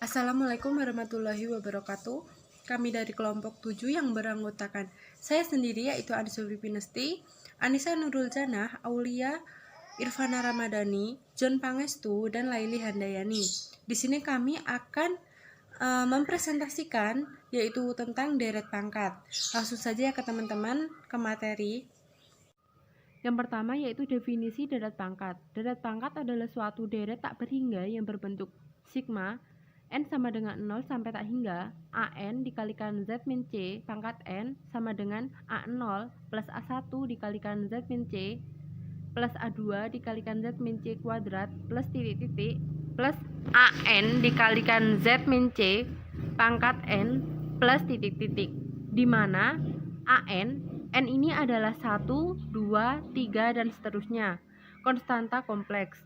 Assalamualaikum warahmatullahi wabarakatuh. Kami dari kelompok 7 yang beranggotakan saya sendiri yaitu Anissa Pinesti, Anissa Nurul Janah, Aulia Irfana Ramadhani, John Pangestu, dan Laili Handayani. Di sini kami akan mempresentasikan yaitu tentang deret pangkat. Langsung saja ke teman-teman ke materi. Yang pertama yaitu definisi deret pangkat. Deret pangkat adalah suatu deret tak berhingga yang berbentuk sigma n sama dengan 0 sampai tak hingga an dikalikan z min c pangkat n sama dengan a0 plus a1 dikalikan z min c plus a2 dikalikan z min c kuadrat plus titik-titik plus an dikalikan z min c pangkat n plus titik-titik, di mana n ini adalah 1, 2, 3, dan seterusnya konstanta kompleks,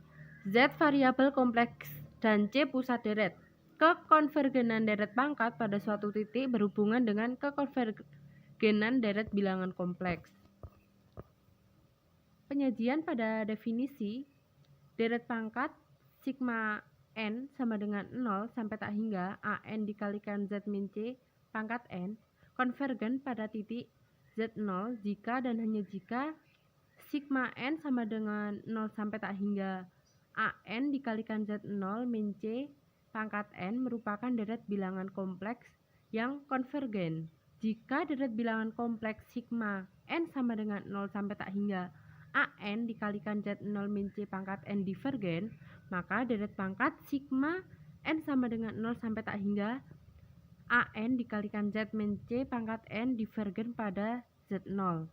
z variabel kompleks, dan c pusat deret. Kekonvergenan deret pangkat pada suatu titik berhubungan dengan kekonvergenan deret bilangan kompleks. Penyajian pada definisi deret pangkat sigma n sama dengan 0 sampai tak hingga an dikalikan z min c pangkat n konvergen pada titik z0 jika dan hanya jika sigma n sama dengan 0 sampai tak hingga an dikalikan z0 min c pangkat n merupakan deret bilangan kompleks yang konvergen. Jika deret bilangan kompleks sigma n sama dengan 0 sampai tak hingga an dikalikan z0 min c pangkat n divergen, maka deret pangkat sigma n sama dengan 0 sampai tak hingga an dikalikan z min c pangkat n divergen pada z0.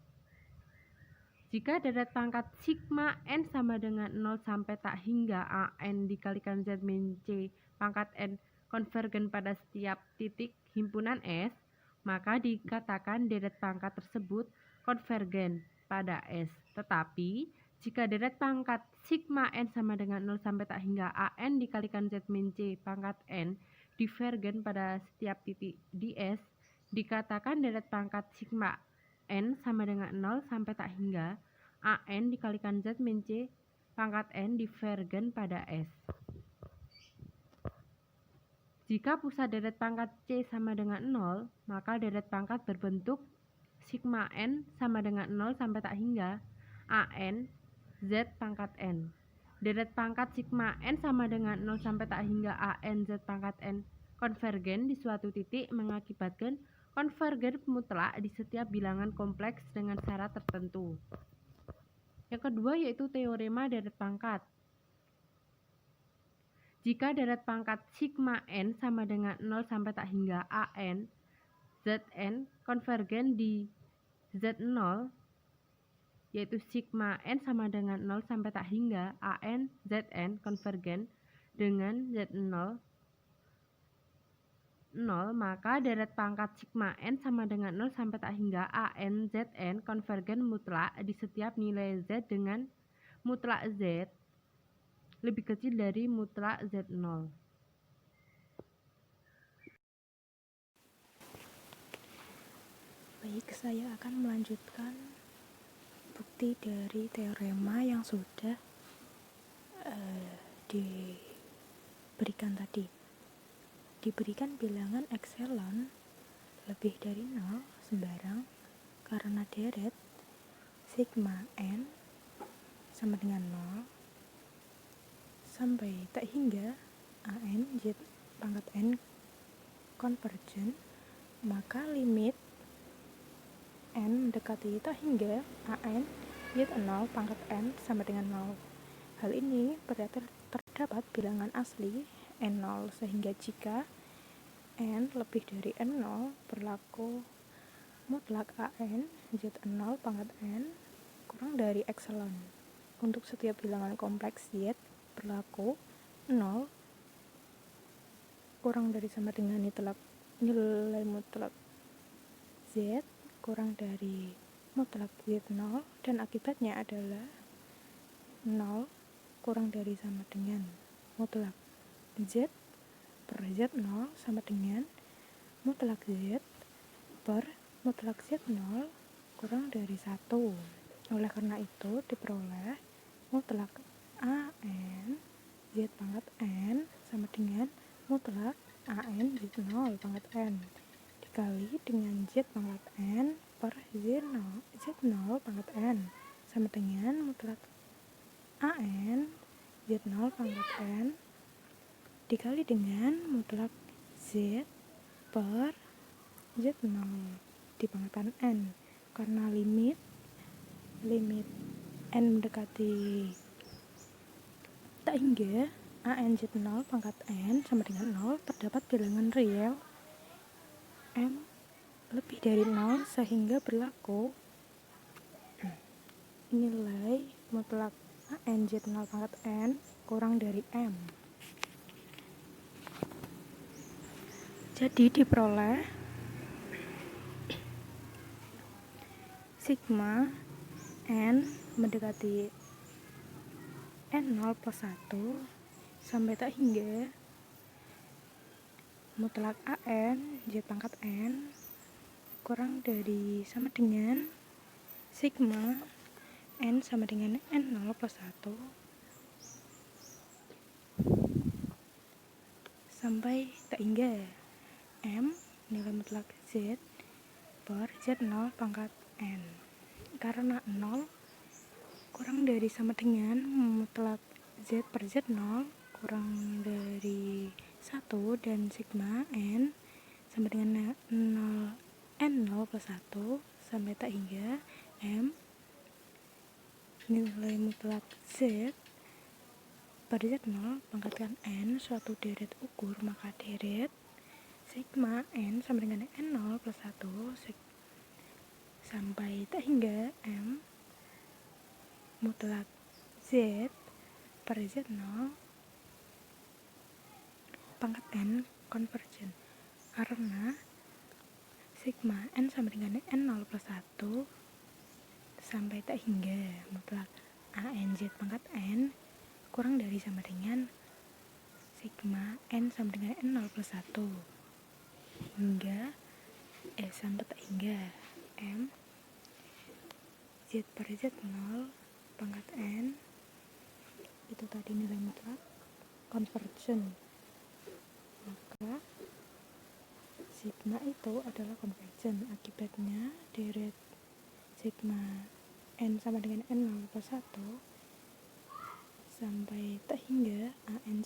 Jika deret pangkat sigma n sama dengan 0 sampai tak hingga an dikalikan z min c pangkat n konvergen pada setiap titik himpunan S, maka dikatakan deret pangkat tersebut konvergen pada S. Tetapi jika deret pangkat sigma n sama dengan 0 sampai tak hingga an dikalikan z min c pangkat n divergen pada setiap titik di S, dikatakan deret pangkat sigma n sama dengan 0 sampai tak hingga an dikalikan z min c pangkat n divergen pada S. Jika pusat deret pangkat c sama dengan 0, maka deret pangkat berbentuk sigma n sama dengan 0 sampai tak hingga an z pangkat n. Deret pangkat sigma n sama dengan 0 sampai tak hingga an z pangkat n konvergen di suatu titik mengakibatkan konvergen mutlak di setiap bilangan kompleks dengan syarat tertentu. Yang kedua yaitu teorema deret pangkat. Jika deret pangkat sigma n sama dengan 0 sampai tak hingga an zn konvergen di z0, yaitu sigma n sama dengan 0 sampai tak hingga an zn konvergen dengan z0 0, maka deret pangkat sigma n sama dengan 0 sampai tak hingga an zn konvergen mutlak di setiap nilai z dengan mutlak z lebih kecil dari mutlak z0. Baik, saya akan melanjutkan bukti dari teorema yang sudah diberikan tadi. Diberikan bilangan epsilon lebih dari 0 sembarang karena deret sigma n sama dengan 0 sampai tak hingga an z pangkat n konvergen, maka limit n mendekati tak hingga an z0 pangkat n sama dengan 0. Hal ini berarti terdapat bilangan asli n0, sehingga jika n lebih dari n0 berlaku mutlak an z0 pangkat n kurang dari epsilon. Untuk setiap bilangan kompleks z berlaku 0 kurang dari sama dengan nilai mutlak z kurang dari mutlak z0, dan akibatnya adalah 0 kurang dari sama dengan mutlak z per z0 sama dengan mutlak z per mutlak z0 kurang dari 1. Oleh karena itu diperoleh mutlak an z pangkat n sama dengan mutlak AN Z0 pangkat N dikali dengan Z pangkat N per Z0 pangkat N sama dengan mutlak AN Z0 pangkat N dikali dengan mutlak Z per Z0 dipangkatkan N, karena limit N mendekati tak hingga AN Z0 pangkat N sama dengan 0 terdapat bilangan real M lebih dari 0 sehingga berlaku nilai mutlak AN Z0 pangkat N kurang dari M. Jadi diperoleh sigma N mendekati N0 plus 1 sampai tak hingga mutlak AN Z pangkat N kurang dari sama dengan sigma N sama dengan N0 plus 1 sampai tak hingga M nilai mutlak Z per Z0 pangkat N, karena 0 kurang dari sama dengan mutlak Z per Z0 kurang dari 1 dan sigma N sama dengan 0 N0 plus 1 sampai tak hingga M nilai mutlak Z per Z0 pangkatkan N suatu deret ukur, maka deret sigma N sama dengan N0 plus 1 sampai tak hingga M mutlak Z per Z0 pangkat N konvergen, karena sigma N sama dengan N0 plus 1 sampai tak hingga mutlak AN Z pangkat N kurang dari sama dengan sigma N sama dengan N0 plus 1 hingga sampai tak hingga M Z per Z0 pangkat N itu tadi nilai mutlak konvergen, maka sigma itu adalah konvergen. Akibatnya deret sigma N sama dengan N0 plus 1 sampai tak hingga AN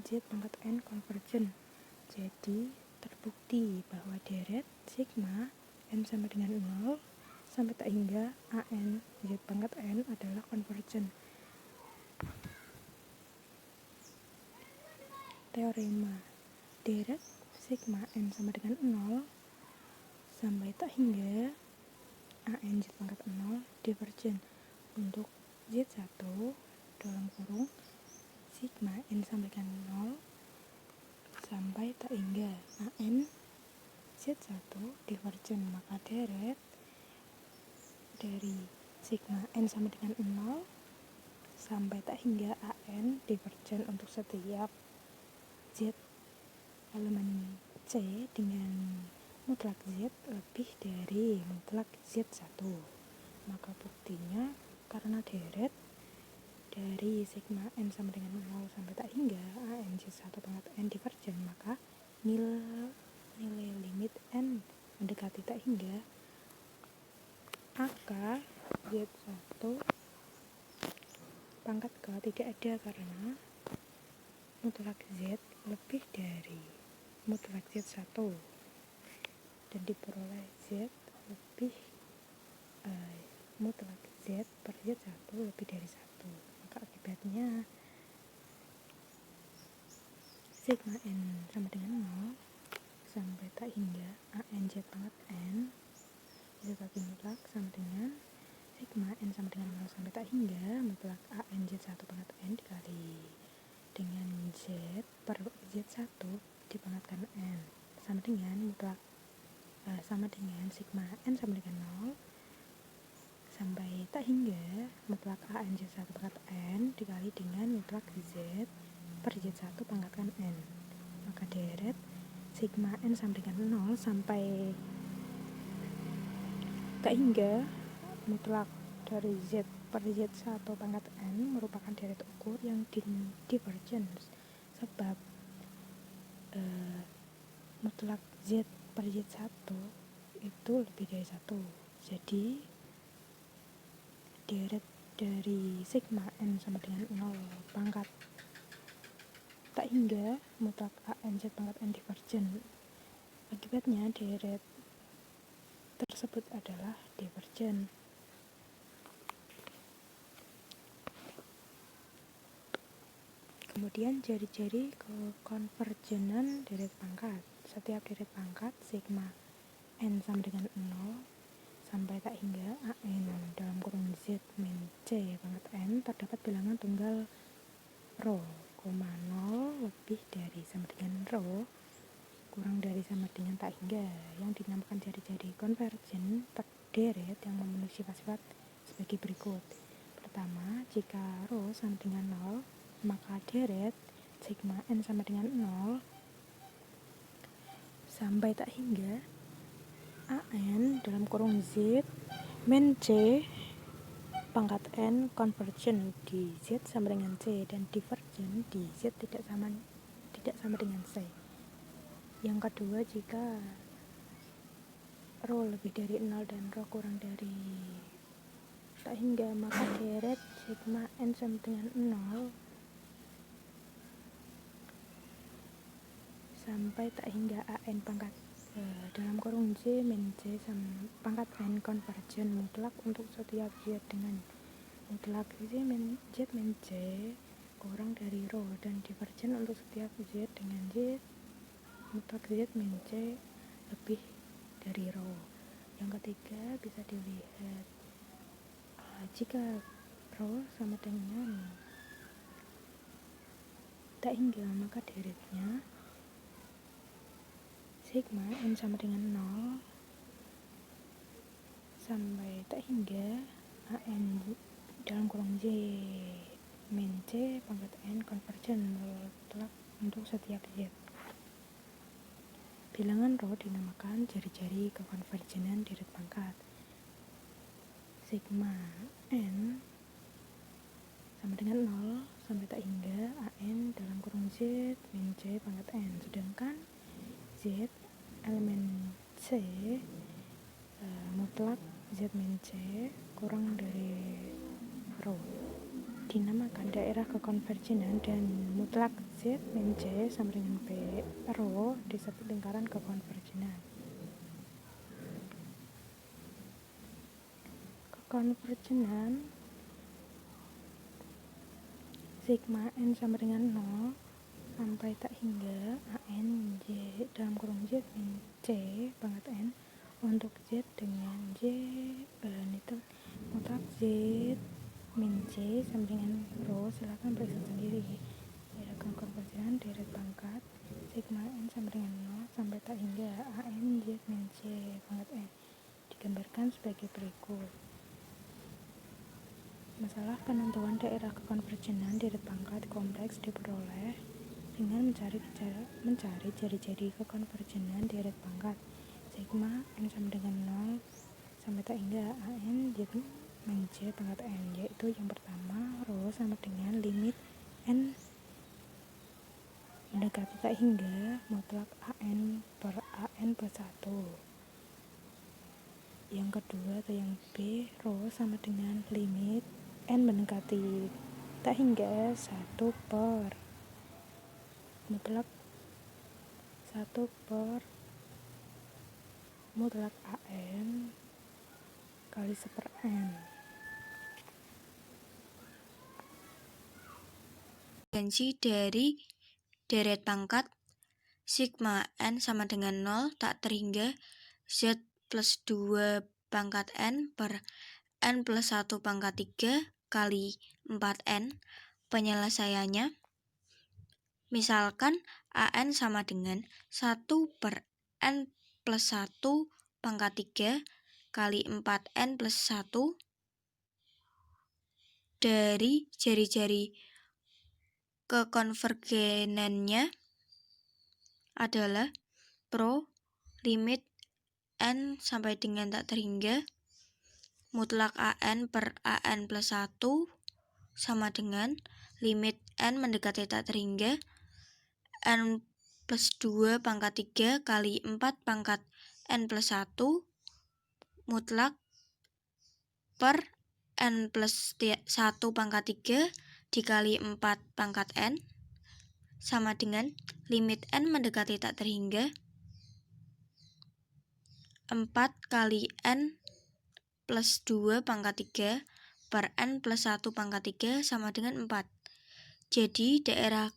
Z pangkat N konvergen. Jadi terbukti bahwa deret sigma N sama dengan 0 sampai tak hingga AN Z pangkat N adalah konvergen. Teorema deret sigma N sama dengan 0 sampai tak hingga AN Z pangkat 0 divergen untuk Z1 dalam kurung sigma N sama dengan 0 sampai tak hingga AN Z1 divergen, maka deret dari sigma N sama dengan 0 sampai tak hingga AN divergen untuk setiap Z elemen C dengan mutlak Z lebih dari mutlak Z1. Maka buktinya karena deret dari sigma N sama dengan 0 sampai tak hingga AN Z1 pangkat N divergen, maka nilai limit N mendekati tak hingga AK Z1 pangkat K tidak ada, karena mutlak Z lebih dari mutlak Z1 dan diperoleh Z lebih mutlak Z per Z1 lebih dari 1. Maka akibatnya sigma N sama dengan 0 sampai tak hingga AN Z pangkat N Z bagi mutlak sama dengan sigma N sama dengan 0 sampai tak hingga mutlak AN Z1 pangkat N dikali dengan Z per Z1 dipangkatkan N sama dengan mutlak sama dengan sigma N sama dengan 0 sampai tak hingga mutlak AN Z1 pangkat N dikali dengan mutlak Z per Z1 pangkatkan N. Maka deret sigma N sama dengan 0 sampai tak hingga mutlak dari Z per Z1 pangkat N merupakan deret ukur yang divergen, sebab mutlak Z per Z1 itu lebih dari 1. Jadi deret dari sigma N sama dengan 0 pangkat tak hingga mutlak AN Z pangkat N divergen. Akibatnya deret tersebut adalah divergen. Kemudian ciri-ciri kekonvergenan deret pangkat. Setiap deret pangkat sigma N sama dengan 0 sampai tak hingga AN dalam kurung Z min C pangkat N terdapat bilangan tunggal rho, 0 lebih dari sama dengan rho kurang dari sama dengan tak hingga yang dinamakan ciri-ciri konvergen deret yang memenuhi sifat-sifat sebagai berikut. Pertama, jika rho sama dengan 0 maka deret sigma N sama dengan 0 sampai tak hingga AN dalam kurung Z min C pangkat N konvergen di Z sama dengan C dan divergen di Z tidak sama dengan C. Yang kedua, jika rho lebih dari 0 dan rho kurang dari tak hingga maka deret sigma N sama dengan 0 sampai tak hingga AN pangkat dalam kurung Z min C sama pangkat N konvergen mutlak untuk setiap Z dengan mutlak Z min C kurang dari rho dan divergen untuk setiap Z dengan Z mutlak Z min C lebih dari rho. Yang ketiga bisa dilihat jika rho sama dengan tak hingga maka deretnya sigma N sama dengan 0 sampai tak hingga AN dalam kurung Z min C pangkat N konvergen mutlak untuk setiap Z. Bilangan rho dinamakan ciri-ciri kekonvergenan deret pangkat. Sigma N sama dengan 0 sampai tak hingga AN dalam kurung Z min C pangkat N, sedangkan Z elemen C mutlak Z min C kurang dari rho dinamakan daerah kekonvergenan dan mutlak Z min C sama dengan B rho disebut lingkaran kekonvergenan. Kekonvergenan sigma N sama dengan 0 sampai tak hingga AN Z dalam kurung Z min C pangkat N untuk Z dengan Z mutlak Z min C sama dengan rho. Silakan periksa sendiri. Daerah konvergenan deret pangkat sigma N sama dengan 0 sampai tak hingga AN Z min C pangkat N digambarkan sebagai berikut. Masalah penentuan daerah kekonvergenan deret pangkat kompleks diperoleh dengan mencari ciri-ciri kekonvergenan deret pangkat sigma N sama dengan 0 sampai tak hingga AN Z min C pangkat N, yaitu yang pertama, rho sama dengan limit N mendekati tak hingga mutlak AN per AN plus 1. Yang kedua atau yang B, rho sama dengan limit N mendekati tak hingga 1 per mutlak 1 per mutlak AN kali 1 per N. Konvergensi dari deret pangkat sigma N sama dengan 0 tak terhingga Z plus 2 pangkat N per N plus 1 pangkat 3 kali 4N. Penyelesaiannya, misalkan AN sama dengan 1 per N plus 1 pangkat 3 kali 4N plus 1. Dari jari-jari kekonvergenannya adalah pro limit N sampai dengan tak terhingga mutlak AN per AN plus 1 sama dengan limit N mendekati tak terhingga N plus 2 pangkat 3 kali 4 pangkat N plus 1 mutlak per N plus 1 pangkat 3 dikali 4 pangkat N sama dengan limit N mendekati tak terhingga 4 kali N plus 2 pangkat 3 per N plus 1 pangkat 3 sama dengan 4. Jadi daerah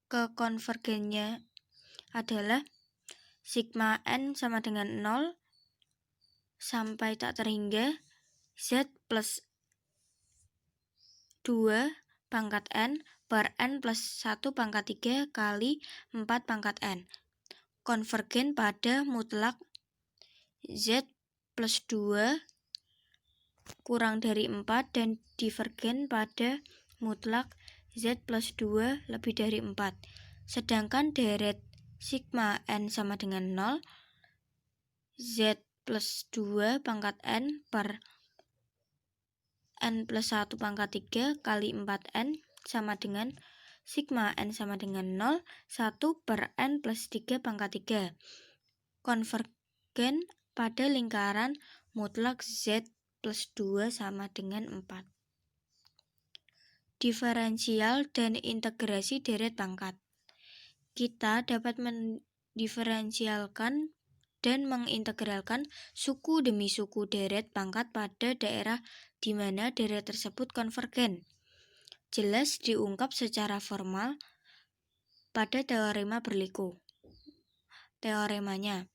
kekonvergennya adalah sigma N sama dengan 0 sampai tak terhingga Z plus 2 pangkat N per N plus 1 pangkat 3 kali 4 pangkat N. Konvergen pada mutlak Z plus 2 kurang dari 4 dan divergen pada mutlak Z plus 2 lebih dari 4. Sedangkan deret sigma N sama dengan 0, Z plus 2 pangkat N per N plus 1 pangkat 3 kali 4N sama dengan sigma N sama dengan 0, 1 per N plus 3 pangkat 3. Konvergen pada lingkaran mutlak Z plus 2 sama dengan 4. Diferensial dan integrasi deret pangkat. Kita dapat mendiferensialkan dan mengintegralkan suku demi suku deret pangkat pada daerah di mana deret tersebut konvergen. Jelas diungkap secara formal pada teorema berliku. Teoremanya,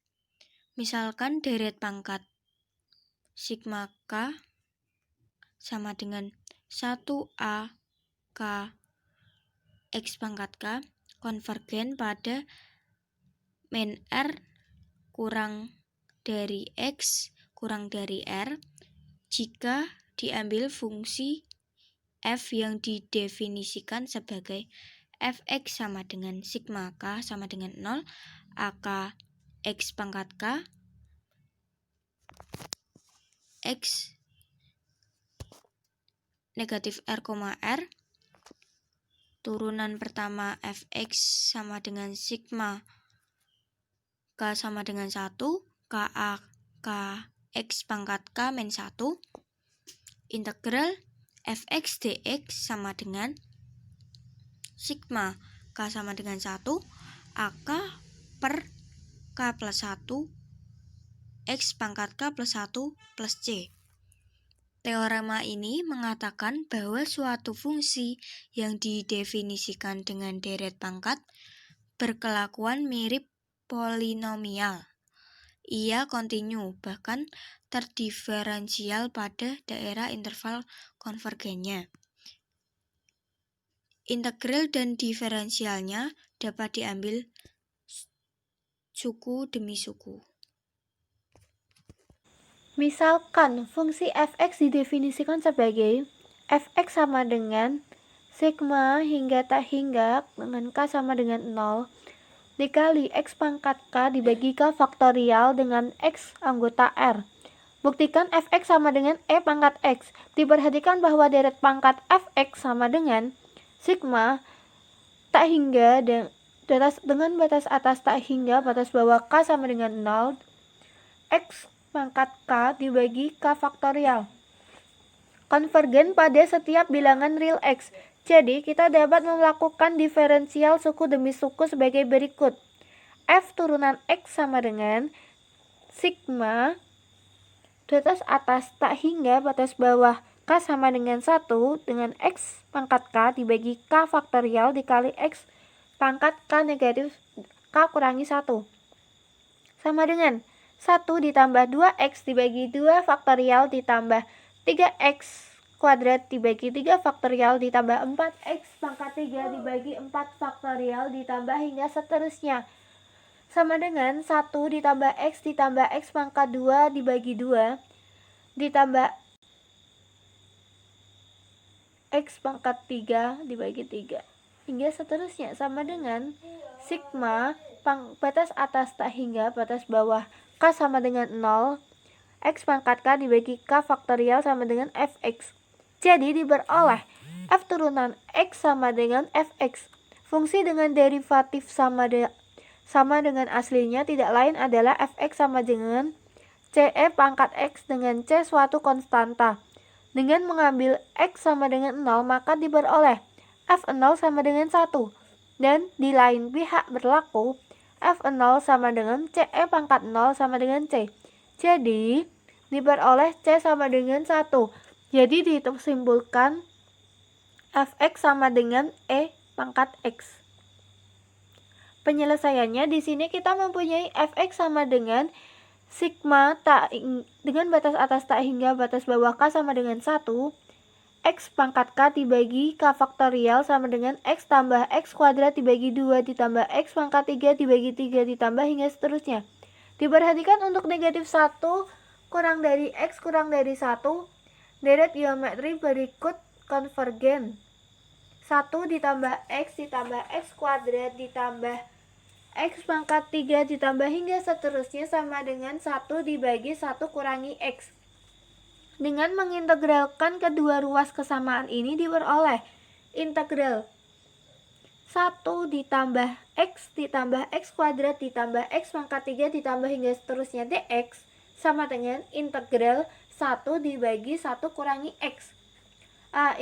misalkan deret pangkat sigma K sama dengan 1A K X pangkat K konvergen pada min R kurang dari X kurang dari R jika diambil fungsi f yang didefinisikan sebagai fx sama dengan sigma K sama dengan 0 AK X pangkat K X negatif R, R turunan pertama fx sama dengan sigma K sama dengan 1 KA K X pangkat K min 1 integral fx dx sama dengan sigma K sama dengan 1 AK per K plus 1 X pangkat K plus 1 plus C. Teorema ini mengatakan bahwa suatu fungsi yang didefinisikan dengan deret pangkat berkelakuan mirip polinomial. Ia kontinu, bahkan terdiferensial pada daerah interval konvergennya. Integral dan diferensialnya dapat diambil suku demi suku. Misalkan fungsi fx didefinisikan sebagai fx sama dengan sigma hingga tak hingga dengan k sama dengan 0 dikali x pangkat k dibagi k faktorial dengan x anggota R. Buktikan fx sama dengan e pangkat x. Diperhatikan bahwa deret pangkat fx sama dengan sigma tak hingga dengan batas atas tak hingga batas bawah k sama dengan 0 x pangkat k dibagi k faktorial konvergen pada setiap bilangan real x. Jadi kita dapat melakukan diferensial suku demi suku sebagai berikut. F turunan x sama dengan sigma batas atas tak hingga batas bawah k sama dengan 1 dengan x pangkat k dibagi k faktorial dikali x pangkat k negatif k kurangi 1 sama dengan 1 ditambah 2x dibagi 2 faktorial ditambah 3x kuadrat dibagi 3 faktorial ditambah 4x pangkat 3 dibagi 4 faktorial ditambah hingga seterusnya sama dengan 1 ditambah x pangkat 2 dibagi 2 ditambah x pangkat 3 dibagi 3 hingga seterusnya sama dengan sigma batas atas tak hingga batas bawah k sama dengan 0 x pangkat k dibagi k faktorial sama dengan fx. Jadi diperoleh f turunan x sama dengan fx. Fungsi dengan derivatif sama dengan aslinya tidak lain adalah fx sama dengan CE pangkat X dengan C suatu konstanta. Dengan mengambil X sama dengan 0, maka diperoleh F0 sama dengan 1. Dan di lain pihak berlaku F0 sama dengan CE pangkat 0 sama dengan C. Jadi, diperoleh C sama dengan 1. Jadi, disimpulkan Fx sama dengan E pangkat X. Penyelesaiannya di sini kita mempunyai Fx sama dengan sigma dengan batas atas tak hingga batas bawah K sama dengan 1. X pangkat K dibagi K faktorial sama dengan X tambah X kuadrat dibagi 2 ditambah X pangkat 3 dibagi 3 ditambah hingga seterusnya. Diperhatikan untuk negatif 1 kurang dari X kurang dari 1, deret geometri berikut konvergen. 1 ditambah X kuadrat ditambah X pangkat 3 ditambah hingga seterusnya sama dengan 1 dibagi 1 kurangi X. Dengan mengintegralkan kedua ruas kesamaan ini diperoleh integral 1 ditambah X kuadrat ditambah X pangkat 3 ditambah hingga seterusnya dx sama dengan integral 1 dibagi 1 kurangi X.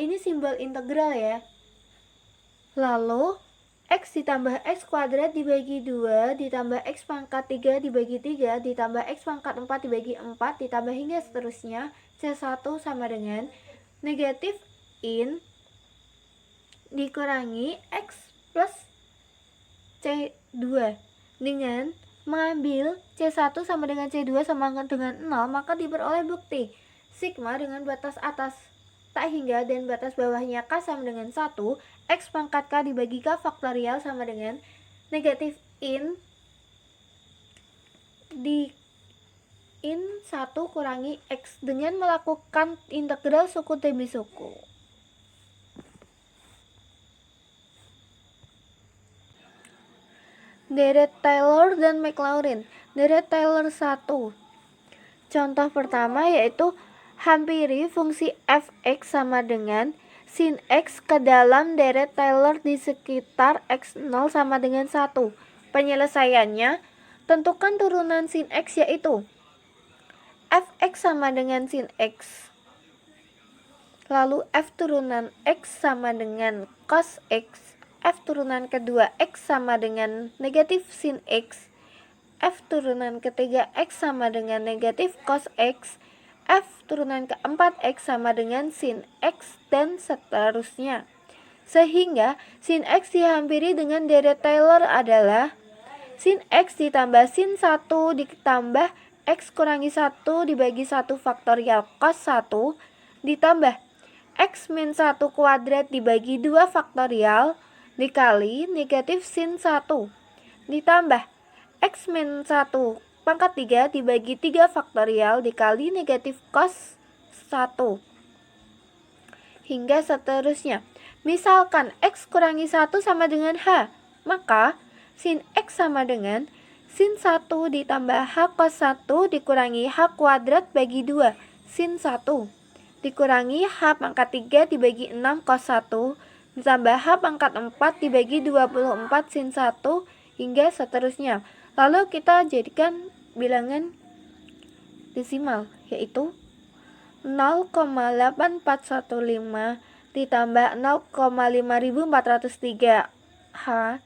Ini simbol integral ya. Lalu X ditambah X kuadrat dibagi 2 ditambah X pangkat 3 dibagi 3 ditambah X pangkat 4 dibagi 4 ditambah hingga seterusnya C1 sama dengan negatif in dikurangi X plus C2. Dengan mengambil C1 sama dengan C2 sama dengan 0, maka diperoleh bukti sigma dengan batas atas tak hingga dan batas bawahnya K sama dengan 1, X pangkat K dibagi K faktorial sama dengan negatif in 1 kurangi X dengan melakukan integral suku demi suku. Deret Taylor dan Maclaurin. Deret Taylor 1. Contoh pertama yaitu hampiri fungsi fx sama dengan sin x ke dalam deret Taylor di sekitar x0 sama dengan 1. Penyelesaiannya, tentukan turunan sin x yaitu fx sama dengan sin x. Lalu f turunan x sama dengan cos x. F turunan kedua x sama dengan negatif sin x. F turunan ketiga x sama dengan negatif cos x. F turunan keempat X sama dengan sin X dan seterusnya. Sehingga sin X dihampiri dengan deret Taylor adalah sin X ditambah sin 1 ditambah X kurangi 1 dibagi 1 faktorial cos 1 ditambah X min 1 kuadrat dibagi 2 faktorial dikali negatif sin 1 ditambah X min 1 pangkat 3 dibagi 3 faktorial dikali negatif cos 1 hingga seterusnya. Misalkan X kurangi 1 sama dengan H, maka sin X sama dengan sin 1 ditambah H cos 1 dikurangi H kuadrat bagi 2 sin 1 dikurangi H pangkat 3 dibagi 6 cos 1 ditambah H pangkat 4 dibagi 24 sin 1 hingga seterusnya. Lalu kita jadikan bilangan desimal yaitu 0,8415 ditambah 0,5403 H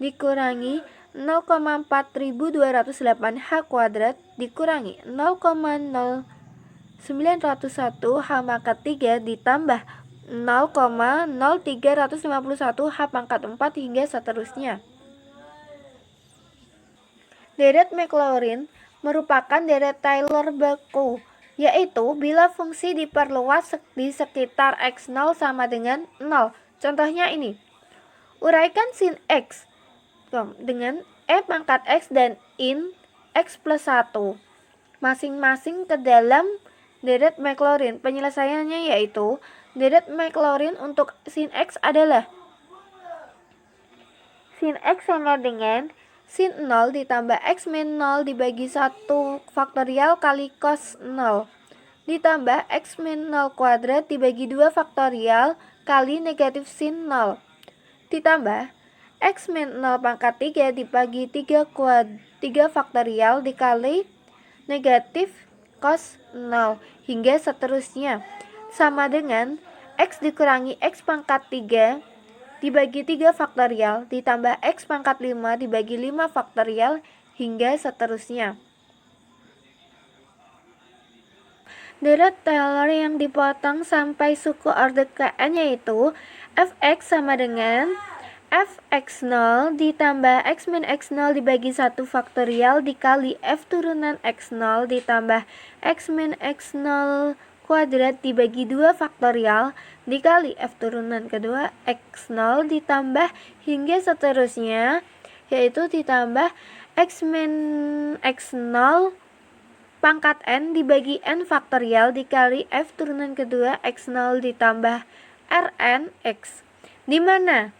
dikurangi 0,4208 H kuadrat dikurangi 0,0901 H pangkat 3 ditambah 0,0351 H pangkat 4 hingga seterusnya. Deret Maclaurin merupakan deret Taylor baku, yaitu bila fungsi diperluas di sekitar x0 sama dengan 0. Contohnya ini. Uraikan sin x dengan e pangkat x dan in x plus 1 masing-masing ke dalam deret Maclaurin. Penyelesaiannya yaitu deret Maclaurin untuk sin x adalah sin x sama dengan sin 0 ditambah x min 0 dibagi 1 faktorial kali cos 0 ditambah x min 0 kuadrat dibagi 2 faktorial kali negatif sin 0 ditambah X min 0 pangkat 3 dibagi 3 faktorial dikali negatif cos 0 hingga seterusnya sama dengan X dikurangi X pangkat 3 dibagi 3 faktorial ditambah X pangkat 5 dibagi 5 faktorial hingga seterusnya. Deret Taylor yang dipotong sampai suku orde ke n yaitu fx sama dengan fx0 ditambah x min x0 dibagi 1 faktorial dikali f turunan x0 ditambah x min x0 kuadrat dibagi 2 faktorial dikali f turunan kedua x0 ditambah hingga seterusnya, yaitu ditambah x min x0 pangkat n dibagi n faktorial dikali f turunan kedua x0 ditambah rn x, di mana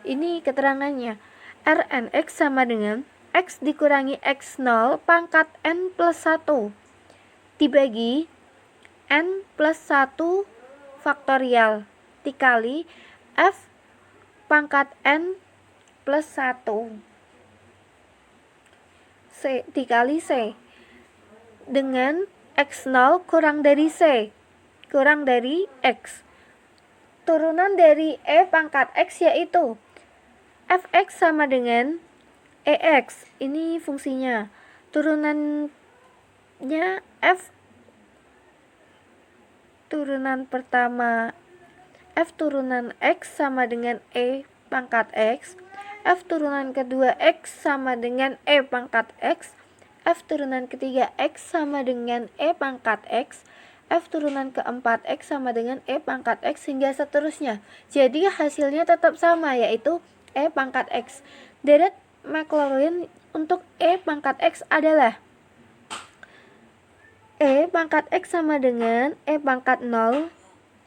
ini keterangannya rn x sama dengan x dikurangi x0 pangkat n plus 1 dibagi n plus 1 faktorial dikali f pangkat n plus 1 c dikali c dengan x0 kurang dari c kurang dari x. Turunan dari e pangkat x yaitu fx sama dengan ex. Ini fungsinya. Turunannya f turunan pertama f turunan x sama dengan e pangkat x. F turunan kedua x sama dengan e pangkat x. F turunan ketiga x sama dengan e pangkat x. F turunan keempat x sama dengan e pangkat x hingga seterusnya. Jadi hasilnya tetap sama, yaitu e pangkat x. Deret Maclaurin untuk e pangkat x adalah e pangkat x sama dengan e pangkat 0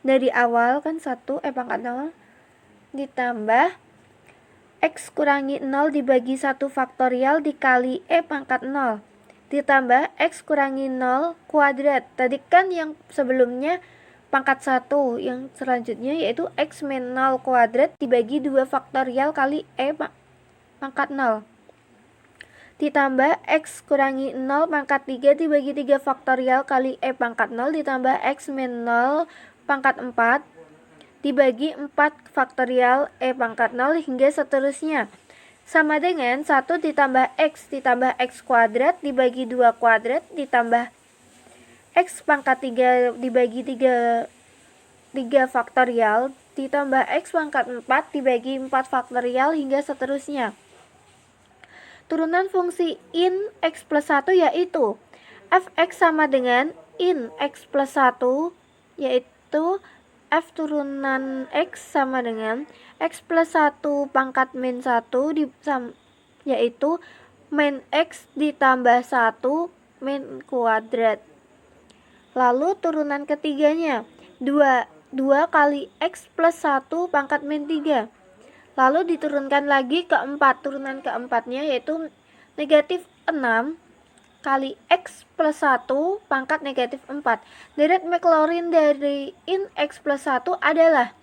dari awal kan 1 e pangkat 0 ditambah x kurangi 0 dibagi 1 faktorial dikali e pangkat 0 ditambah x kurangi 0 kuadrat. Tadi kan yang sebelumnya pangkat 1, yang selanjutnya yaitu x min 0 kuadrat dibagi 2 faktorial kali e pangkat 0 ditambah x kurangi 0 pangkat 3 dibagi 3 faktorial kali e pangkat 0 ditambah x min 0 pangkat 4 dibagi 4 faktorial e pangkat 0 hingga seterusnya. Sama dengan 1 ditambah x kuadrat dibagi 2 kuadrat ditambah x pangkat 3 dibagi 3 faktorial ditambah x pangkat 4 dibagi 4 faktorial hingga seterusnya. Turunan fungsi in x plus 1 yaitu fx sama dengan in x plus 1 yaitu f turunan x sama dengan x plus 1 pangkat min 1 yaitu min x ditambah 1 min kuadrat. Lalu turunan ketiganya 2 kali x plus 1 pangkat min 3. Lalu diturunkan lagi ke 4. Turunan keempatnya yaitu negatif 6 kali x plus 1 pangkat negatif 4. Deret Maclaurin dari in x plus 1 adalah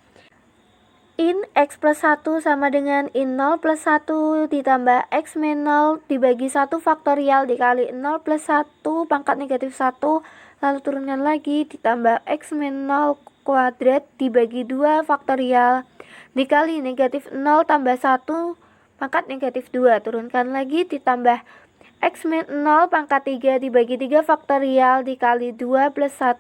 in x plus 1 sama dengan in 0 plus 1 ditambah x min 0 dibagi 1 faktorial dikali 0 plus 1 pangkat negatif 1. Lalu turunkan lagi ditambah x min 0 kuadrat dibagi 2 faktorial dikali negatif 0 tambah 1 pangkat negatif 2. Turunkan lagi ditambah x min 0 pangkat 3 dibagi 3 faktorial dikali 2 plus 1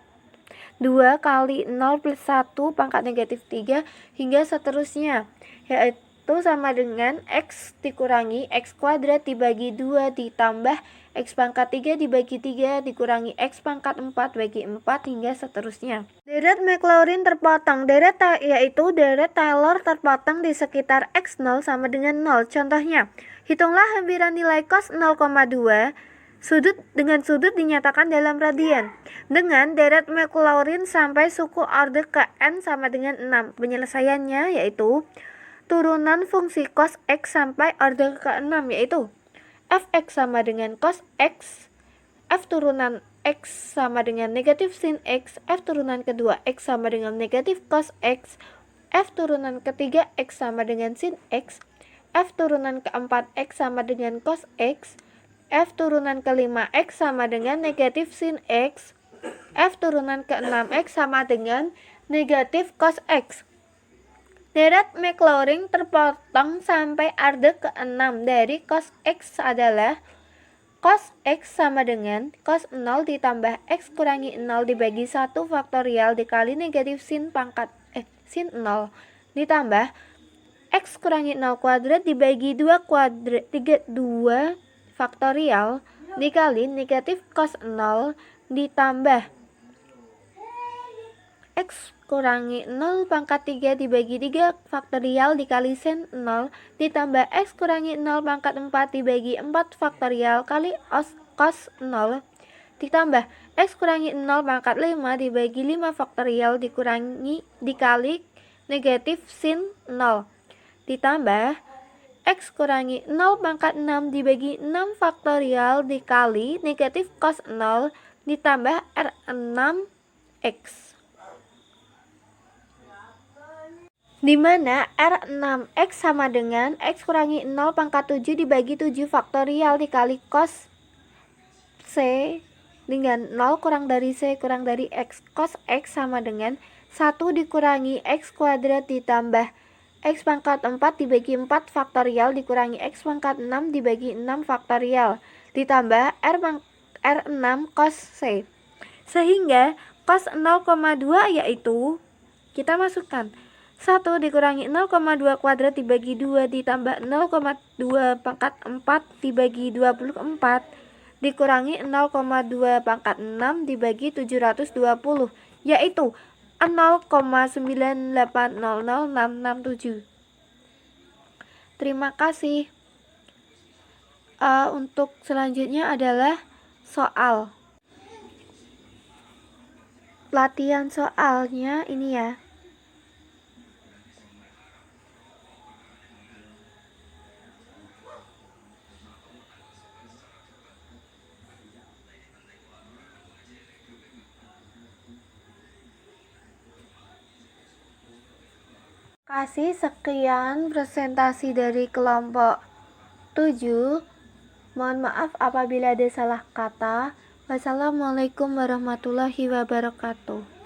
2 kali 0 plus 1 pangkat negatif 3 hingga seterusnya, yaitu sama dengan x dikurangi x kuadrat dibagi 2 ditambah x pangkat 3 dibagi 3 dikurangi x pangkat 4 bagi 4 hingga seterusnya. Deret Maclaurin terpotong yaitu deret Taylor terpotong di sekitar x0 sama dengan 0. Contohnya, hitunglah hampiran nilai cos 0,2 dengan sudut dinyatakan dalam radian dengan deret Maclaurin sampai suku orde ke n sama dengan 6. Penyelesaiannya yaitu turunan fungsi cos x sampai orde ke 6 yaitu fx sama dengan cos x, f turunan x sama dengan negatif sin x, f turunan kedua x sama dengan negatif cos x, f turunan ketiga x sama dengan sin x, F turunan ke-4 X sama dengan cos X, F turunan ke-5 X sama dengan negatif sin X, F turunan ke-6 X sama dengan negatif cos X. Deret Maclaurin terpotong sampai arde ke-6 dari cos X adalah cos X sama dengan cos 0 ditambah X kurangi 0 dibagi 1 faktorial dikali negatif sin 0 ditambah X kurangi 0 kuadrat dibagi 2 faktorial dikali negatif cos 0 ditambah X kurangi 0 pangkat 3 dibagi 3 faktorial dikali sin 0 ditambah X kurangi 0 pangkat 4 dibagi 4 faktorial kali cos 0 ditambah X kurangi 0 pangkat 5 dibagi 5 faktorial dikali negatif sin 0 ditambah X kurangi 0 pangkat 6 dibagi 6 faktorial dikali negatif cos 0 ditambah R6X, di mana R6X sama dengan X kurangi 0 pangkat 7 dibagi 7 faktorial dikali cos C dengan 0 kurang dari C kurang dari X. Cos X sama dengan 1 dikurangi X kuadrat ditambah X pangkat 4 dibagi 4 faktorial dikurangi X pangkat 6 dibagi 6 faktorial ditambah R6 cos C. Sehingga cos 0,2 yaitu kita masukkan 1 dikurangi 0,2 kuadrat dibagi 2 ditambah 0,2 pangkat 4 dibagi 24 dikurangi 0,2 pangkat 6 dibagi 720 yaitu 0,9800667. Terima kasih. Untuk selanjutnya adalah soal. Latihan soalnya ini ya. Sekian presentasi dari kelompok 7. Mohon maaf apabila ada salah kata. Wassalamualaikum warahmatullahi wabarakatuh.